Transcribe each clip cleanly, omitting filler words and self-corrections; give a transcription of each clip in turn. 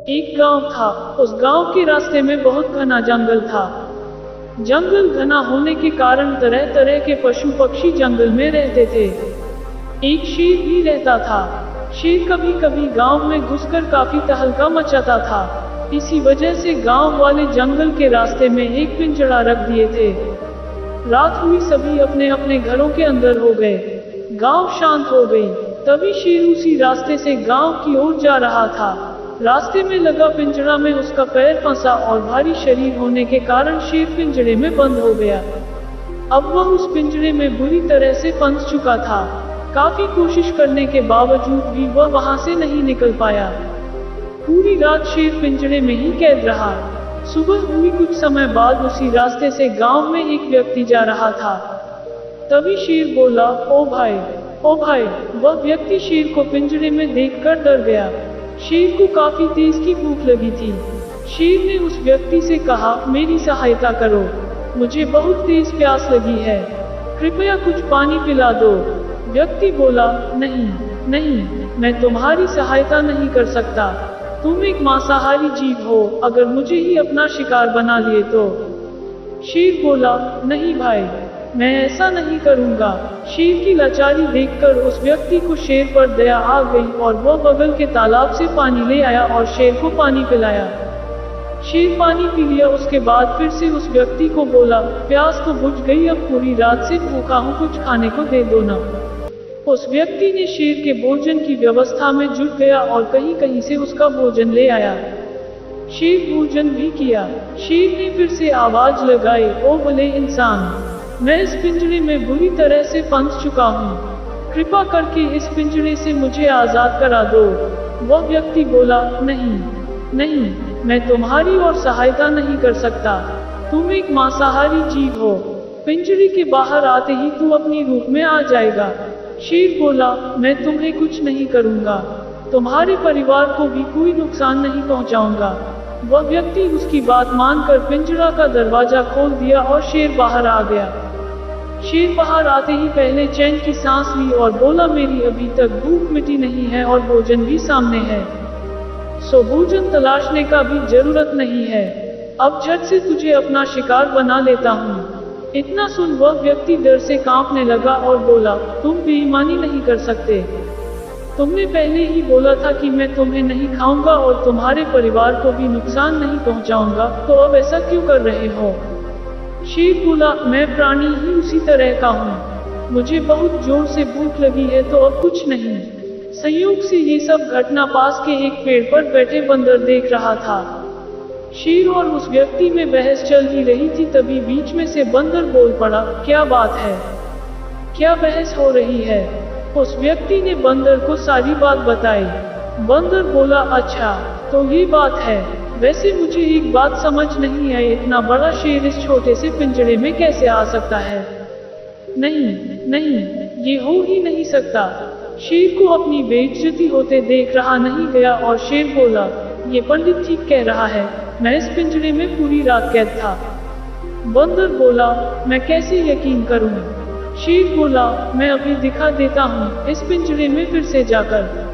एक गांव था। उस गांव के रास्ते में बहुत घना जंगल था। जंगल घना होने के कारण तरह तरह के पशु पक्षी जंगल में रहते थे। एक शेर भी रहता था। शेर कभी कभी गांव में घुसकर काफी तहलका मचाता था। इसी वजह से गांव वाले जंगल के रास्ते में एक पिंजड़ा रख दिए थे। रात हुई, सभी अपने अपने घरों के अंदर हो गए। गांव शांत हो गई। तभी शेर उसी रास्ते से गांव की ओर जा रहा था। रास्ते में लगा पिंजरा में उसका पैर फंसा और भारी शरीर होने के कारण शेर पिंजरे में बंद हो गया। अब वह उस पिंजरे में बुरी तरह से फंस चुका था। काफी कोशिश करने के बावजूद भी वह वहां से नहीं निकल पाया। पूरी रात शेर पिंजरे में ही कैद रहा। सुबह हुई, कुछ समय बाद उसी रास्ते से गांव में एक व्यक्ति जा रहा था। तभी शेर बोला, ओ भाई, ओ भाई। वह व्यक्ति शेर को पिंजरे में देखकर डर गया। शेर को काफी तेज की भूख लगी थी। शेर ने उस व्यक्ति से कहा, मेरी सहायता करो, मुझे बहुत तेज प्यास लगी है, कृपया कुछ पानी पिला दो। व्यक्ति बोला, नहीं नहीं, मैं तुम्हारी सहायता नहीं कर सकता। तुम एक मांसाहारी जीव हो, अगर मुझे ही अपना शिकार बना लिए तो। शेर बोला, नहीं भाई, मैं ऐसा नहीं करूंगा। शेर की लाचारी देखकर उस व्यक्ति को शेर पर दया आ गई और वह बगल के तालाब से पानी ले आया और शेर को पानी पिलाया। शेर पानी पी लिया। उसके बाद फिर से उस व्यक्ति को बोला, प्यास तो बुझ गई, अब पूरी रात से भूखा हूँ, कुछ खाने को दे दो ना। उस व्यक्ति ने शेर के भोजन की व्यवस्था में जुट गया और कहीं कहीं से उसका भोजन ले आया। शेर भोजन भी किया। शेर ने फिर से आवाज लगाई, ओ भले इंसान, मैं इस पिंजरे में बुरी तरह से फंस चुका हूँ, कृपा करके इस पिंजरे से मुझे आजाद करा दो। वह व्यक्ति बोला, नहीं नहीं, मैं तुम्हारी और सहायता नहीं कर सकता। तुम एक मांसाहारी जीव हो, पिंजरे के बाहर आते ही तू अपनी रूप में आ जाएगा। शेर बोला, मैं तुम्हें कुछ नहीं करूंगा, तुम्हारे परिवार को भी कोई नुकसान नहीं पहुंचाऊंगा। वह व्यक्ति उसकी बात मानकर पिंजरा का दरवाजा खोल दिया और शेर बाहर आ गया। शेर बाहर आते ही पहले चैन की सांस ली और बोला, मेरी अभी तक भूख मिटी नहीं है और भोजन भी सामने है, सो भोजन तलाशने का भी जरूरत नहीं है। अब झट से तुझे अपना शिकार बना लेता हूँ। इतना सुन वह व्यक्ति डर से कांपने लगा और बोला, तुम बेईमानी नहीं कर सकते। तुमने पहले ही बोला था कि मैं तुम्हें नहीं खाऊंगा और तुम्हारे परिवार को भी नुकसान नहीं पहुंचाऊंगा, तो अब ऐसा क्यों कर रहे हो? शेर बोला, मैं प्राणी ही उसी तरह का हूँ, मुझे बहुत जोर से भूख लगी है, तो अब कुछ नहीं। संयोग से ये सब घटना पास के एक पेड़ पर बैठे बंदर देख रहा था। शेर और उस व्यक्ति में बहस चल ही रही थी, तभी बीच में से बंदर बोल पड़ा, क्या बात है, क्या बहस हो रही है? उस व्यक्ति ने बंदर को सारी बात बताई। बंदर बोला, अच्छा तो ये बात है, वैसे मुझे एक बात समझ नहीं आई, इतना बड़ा शेर इस छोटे से पिंजरे में कैसे आ सकता है? नहीं नहीं, ये हो ही नहीं सकता। शेर को अपनी बेइज्जती होते देख रहा नहीं गया और शेर बोला, ये पंडित ठीक कह रहा है, मैं इस पिंजरे में पूरी रात कैद था। बंदर बोला, मैं कैसे यकीन करूं? शेर बोला, मैं अभी दिखा देता हूँ, इस पिंजरे में फिर से जाकर।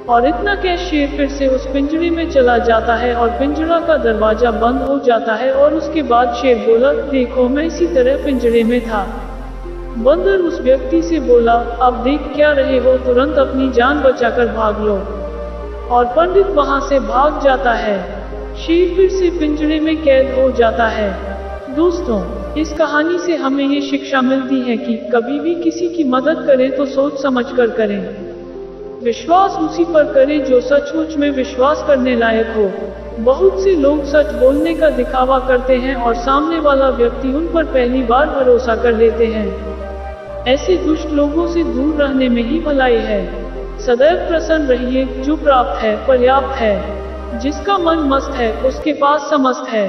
और इतना कह शेर फिर से उस पिंजरे में चला जाता है और पिंजरा का दरवाजा बंद हो जाता है। और उसके बाद शेर बोला, देखो मैं इसी तरह पिंजरे में था। बंदर उस व्यक्ति से बोला, अब देख क्या रहे हो, तुरंत अपनी जान बचाकर भाग लो। और पंडित वहां से भाग जाता है। शेर फिर से पिंजरे में कैद हो जाता है। दोस्तों, इस कहानी से हमें ये शिक्षा मिलती है कि कभी भी किसी की मदद करें तो सोच समझकर करें। विश्वास उसी पर करें जो सचमुच में विश्वास करने लायक हो। बहुत से लोग सच बोलने का दिखावा करते हैं और सामने वाला व्यक्ति उन पर पहली बार भरोसा कर लेते हैं। ऐसे दुष्ट लोगों से दूर रहने में ही भलाई है। सदैव प्रसन्न रहिए, जो प्राप्त है पर्याप्त है, जिसका मन मस्त है उसके पास समस्त है।